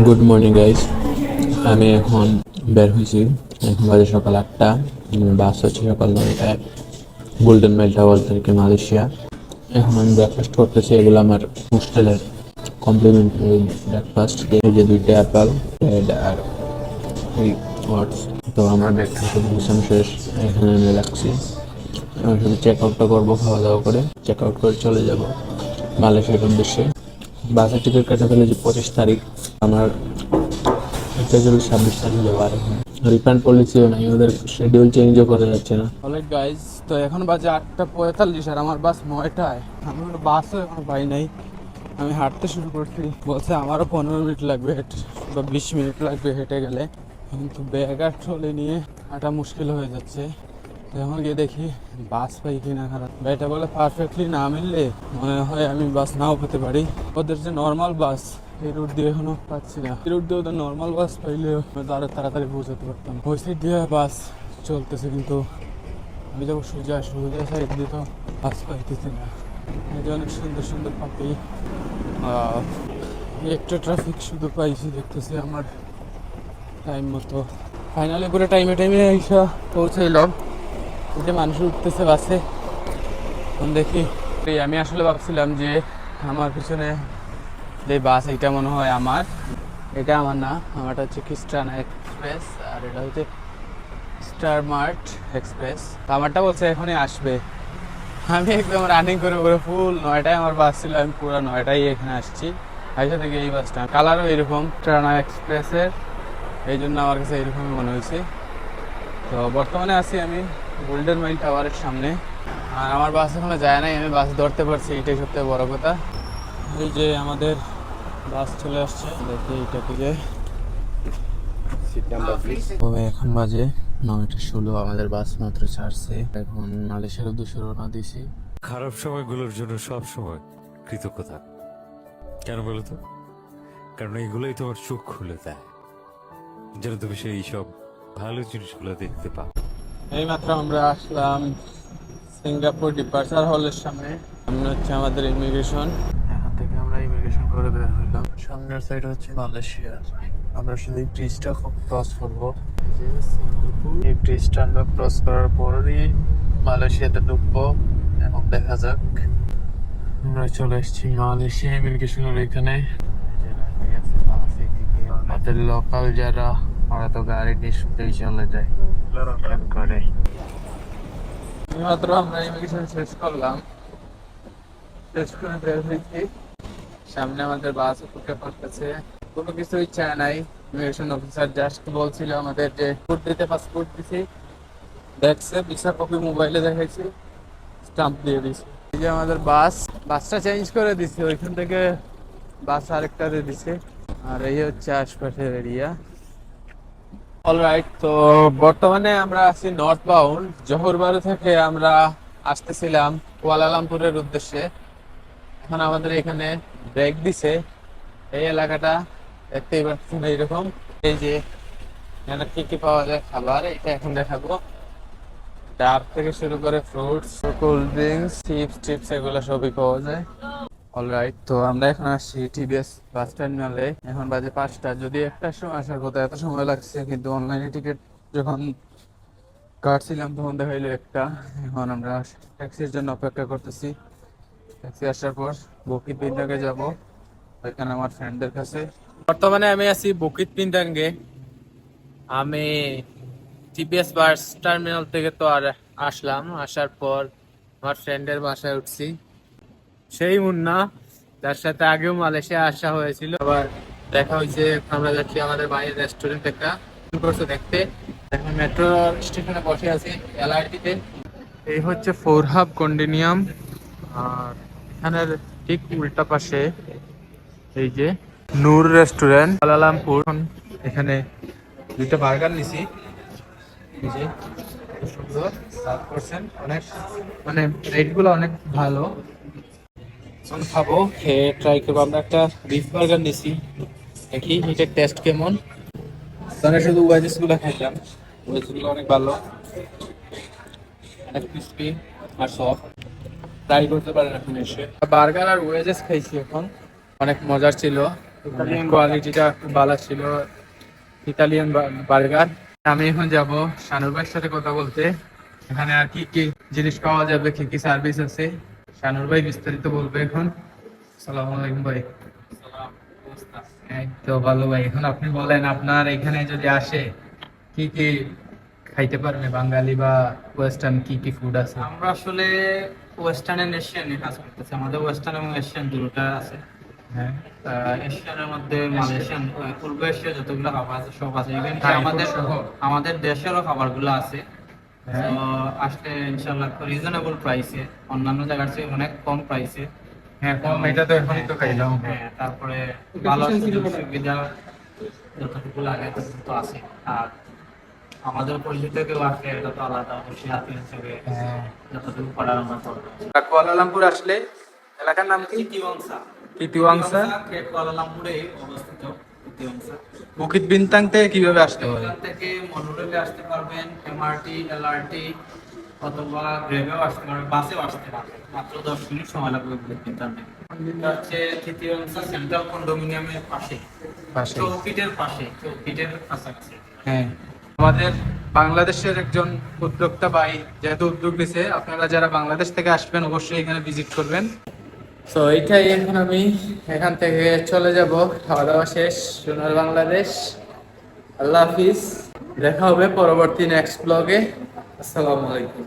Good morning guys. আমি এখন বের হয়েছি। এখন বাজে সকাল 8টা। বাস হচ্ছে সকাল 9টায়, গোল্ডেন মাইল টাওয়ার থেকে মালয়েশিয়া। এখন আমি ব্রেকফাস্ট করতেছি। এগুলো আমার হোস্টেলের কমপ্লিমেন্টারি ব্রেকফাস্ট। এই যে 2টা অ্যাপেল, ব্রেড আর এই ওটস। তো আমার ব্রেকফাস্ট সব গুছানো শেষ, এখানে আমি রাখছি। আমি শুধু চেক আউটটা করবো, খাওয়া দাওয়া করে চেক আউট করে চলে যাব মালয়েশিয়ার উদ্দেশ্যে। বাসের টিকিট কাটা ফেলেছি 25 তারিখ। আমার এটা চলে 26 তারিখ যাবার। রিফান্ড পলিসিও নাই, ওদের শিডিউল চেঞ্জও করে যাচ্ছে না। অলরাইট গাইজ, তো এখন বাজে 8:45 আর আমার বাস 9টায়। আমি কোনো বাসও এখন পাই নাই। আমি হাঁটতে শুরু করছি, বলছে আমারও 15 মিনিট লাগবে বা 20 মিনিট লাগবে হেঁটে গেলে, কিন্তু ব্যাগ আর ট্রলি নিয়ে হাঁটা মুশকিল হয়ে যাচ্ছে। তো এখন গিয়ে দেখি বাস পাই কিনা। খারাপ এটা বলে পারফেক্টলি না মিললে মনে হয় আমি বাস নাও পেতে পারি। ওদের যে নর্মাল বাস এই রুট দিয়ে এখনো পাচ্ছি না। এই রুট দিয়ে ওদের নর্মাল বাস পাইলেও আরো তাড়াতাড়ি পৌঁছাতে পারতাম। ওই সাইড দিয়ে বাস চলতেছে, কিন্তু আমি যাবো সোজা সাইড দিয়ে তো বাস পাইতেছি না। এই যে অনেক সুন্দর সুন্দর পাখি, একটা ট্রাফিক শুধু পাইছি দেখতেছি আমার টাইম মতো। ফাইনালি পুরো টাইমে এসে পৌঁছাইলাম। এই যে মানুষ উঠতেছে বাসে, এখন দেখি। আমি আসলে ভাবছিলাম যে আমার পিছনে যে বাস, এটা মনে হয় আমার। এটা আমার না, আমারটা হচ্ছে খ্রিস্টানা এক্সপ্রেস, আর এটা হচ্ছে স্টার মার্ট এক্সপ্রেস। তো আমারটা বলছে এখনই আসবে। আমি একদম রানিং করে পুরো ফুল 9টায় আমার বাস ছিল, আমি পুরো 9টায় এখানে আসছি। আইসা থেকে এই বাসটা কালারও এরকম টানা এক্সপ্রেসের, এই জন্য আমার কাছে এরকমই মনে হয়েছে। তো বর্তমানে আছি আমি গোল্ডেন মাইল টাওয়ারের সামনে, আর আমার বাস এখনো যায় নাই। আমি বাস ধরতে পারছি, এটাই সবথেকে বড় কথা। এই যে আমাদের বাস চলে আসছে, দেখি এইটা থেকে। এখন বাজে 9:16, আমাদের বাস মাত্র ছাড়ছে। এখন মালয়েশিয়ার উদ্দেশ্যে রওনা দিয়েছি। খারাপ সময়গুলোর জন্য সব সময় কৃতজ্ঞ থাক। কেন বলো তো? কারণ এগুলোই তোমার চোখ খুলে দেয়, যেন তুমি সেই সব ভালো জিনিসগুলো দেখতে পাও। এই মাত্র আমরা আসলাম সিঙ্গাপুর ডিপার্চার হলের সামনে। সামনে হচ্ছে আমাদের ইমিগ্রেশন। এখান থেকে আমরা ইমিগ্রেশন করে বের হইলাম। সামনের সাইড হচ্ছে মালয়েশিয়া। আমরা শুধু এই ব্রিজটা ক্রস করবো। এই যে সিঙ্গাপুর, এই ব্রিজটা আমরা ক্রস করার পরই মালয়েশিয়াতে ঢুকবো। এখন দেখা যাক। আমরা চলে এসেছি মালয়েশিয়া ইমিগ্রেশনের এখানে। আমাদের লোকাল যারা, ওরা তো গাড়ি নিয়ে শুধুই চলে যায় করে। মাত্র আমরা ইমিগ্রেশন শেষ করলাম, শেষ করে বের হয়েছি। সামনে আমাদের বাস অপেক্ষা করতেছে। কোনো কিছু ইচ্ছা নাই। ইমিগ্রেশন অফিসার জাস্ট বলছিল আমাদের যে পাসপোর্ট দিছি, দেখছে, ভিসা কপি মোবাইলে দেখাইছি, স্টাম্প দিয়ে দিছি। এই যে আমাদের বাসটা চেঞ্জ করে দিছে, ওইখান থেকে বাস আরেকটাতে দিছে। আর এই হচ্ছে আশপাশের এরিয়া। অলরাইট, তো বর্তমানে আমরা আছি নর্থ বাউন্ড। জোহরবারু থেকে আমরা আসতেছিলাম কুয়ালালামপুরের উদ্দেশ্যে। এখন আমাদের এখানে ব্রেক দিছে। এই এলাকাটা দেখতেই পাচ্ছেন এইরকম। এই যে এখানে কি কি পাওয়া যায় খাবার, এটা এখন দেখাবো। ডাব থেকে শুরু করে fruits, cold drinks, chips tips, এগুলো সবই পাওয়া যায়। অলরাইট, তো আমরা এখন আসছি টিবিএস বাস টার্মিনালে। এখন বাজে 5টা। যদি 1টার সময় আসার কথা, এত সময় লাগছে, কিন্তু অনলাইনে টিকিট যখন কাটছিলাম তখন দেখাইলো 1টা। এখন আমরা ট্যাক্সির জন্য অপেক্ষা করতেছি। ট্যাক্সি আসার পর বুকিত বিন্দাঙ্গে যাব, ওইখানে আমার ফ্রেন্ডদের কাছে। বর্তমানে আমি আছি বুকিত বিন্দাঙ্গে। আমি টিবিএস বাস টার্মিনাল থেকে তো আর আসলাম, আসার পর আমার ফ্রেন্ডের বাসায় উঠছি। সেই মুন্না, যার সাথে আগেও মালয়েশিয়া আসা হয়েছিল, আবার দেখা হয়েছে। আমরা যাচ্ছি আমাদের বাইরের রেস্টুরেন্ট একটা করছে দেখতে। এখন মেট্রো স্টেশনে বসে আছি এলআরটিতে। এই হচ্ছে ফোর হাব কন্ডোমিনিয়াম, আর এখানের ঠিক উল্টা পাশে এই যে নূর রেস্টুরেন্ট কুয়ালালামপুর। এখানে 2টা বার্গার নিছি, এই যে সুন্দর সার্ভ করছেন, অনেক মানে রেটগুলো অনেক ভালো। খাবো, খেয়ে ট্রাই করবো। আমরা একটা বিফ বার্গার নিছি, দেখি এটার টেস্ট কেমন। তাহলে শুধু ওয়েজেস গুলো খাইলাম, ওয়েজেস গুলো অনেক ভালো, অনেক ক্রিস্পি আর সফট। ট্রাই করতে পারেন আপনি এসে। বার্গার আর ওয়েজেস খাইছি এখন, অনেক মজার ছিল। ইতালিয়ান কোয়ালিটিটা খুব ভালো ছিল, ইতালিয়ান বার্গার। আমি এখন যাব শানুর ভাইয়ের সাথে কথা বলতে, এখানে আর কি কি জিনিস পাওয়া যাবে, কি কি সার্ভিস আছে, শানুর ভাই বিস্তারিত বলবে এখন। আসসালামু আলাইকুম ভাই। এই তো ভালো ভাই। এখন আপনি বলেন, আপনার এখানে যদি আসে কি কি খাইতে পারবে, বাঙালি বা ওয়েস্টার্ন কি কি ফুড আছে? আমরা আসলে ওয়েস্টার্ন এন্ড এশিয়ান নিয়ে কাজ করতেছি। আমাদের ওয়েস্টার্ন এবং এশিয়ান দুটোটা আছে। হ্যাঁ, এশিয়ানের মধ্যে মালয়েশিয়ান, পূর্ব এশিয়া যতগুলো খাবার আছে সব আছে। ইভেন থাই আমাদের food সহ। আমাদের দেশেরও খাবারগুলো আছে। হ্যাঁ। তো আসলে ইনশাল্লাহ রিজনেবল প্রাইসে, অন্যান্য জায়গার চেয়ে অনেক কম প্রাইসে। হ্যাঁ, কম, এটা তো এখনই তো খাইলাম। হ্যাঁ, তারপরে ভালো সুযোগ সুবিধা যতটুকু লাগে ততটুকু তো আছে। আর আমাদের পরিচিত কেউ আসলে এটা তো আলাদা, অবশ্যই আত্মীয় হিসেবে হ্যাঁ। যতটুকু করার আমরা করবো। কুয়ালালামপুর আসলে এলাকার নাম কি? তিতিওয়াংসা। তিতিওয়াংসা। কুয়ালালামপুরে অবস্থিত তিতিওয়াংসা। বুকিত বিনতাং থেকে কিভাবে আসতে হবে? এখান থেকে মনোরেলে আসতে পারবেন, এমআরটি, এলআরটি অথবা গ্রেভেও আসতে পারবেন, বাসেও আসতে পারবেন। মাত্র 10 মিনিট সময় লাগবে বুকিত বিনতাং থেকে। এটা হচ্ছে তিতিওয়াংসা সেন্ট্রাল কন্ডোমিনিয়ামের পাশে, পাশে। চৌকিটের পাশে, চৌকিটের কাছাকাছি। হ্যাঁ, আমাদের বাংলাদেশের একজন উদ্যোক্তা ভাই যেহেতু উদ্যোগ নিছে, আপনারা যারা বাংলাদেশ থেকে আসবেন অবশ্যই এখানে ভিজিট করবেন। তো এইটাই, এখন আমি এখান থেকে চলে যাব, খাওয়া দাওয়া শেষ, সোনার বাংলাদেশ। আল্লাহ হাফিজ, দেখা হবে পরবর্তী নেক্সট ব্লগে। আসসালামু আলাইকুম।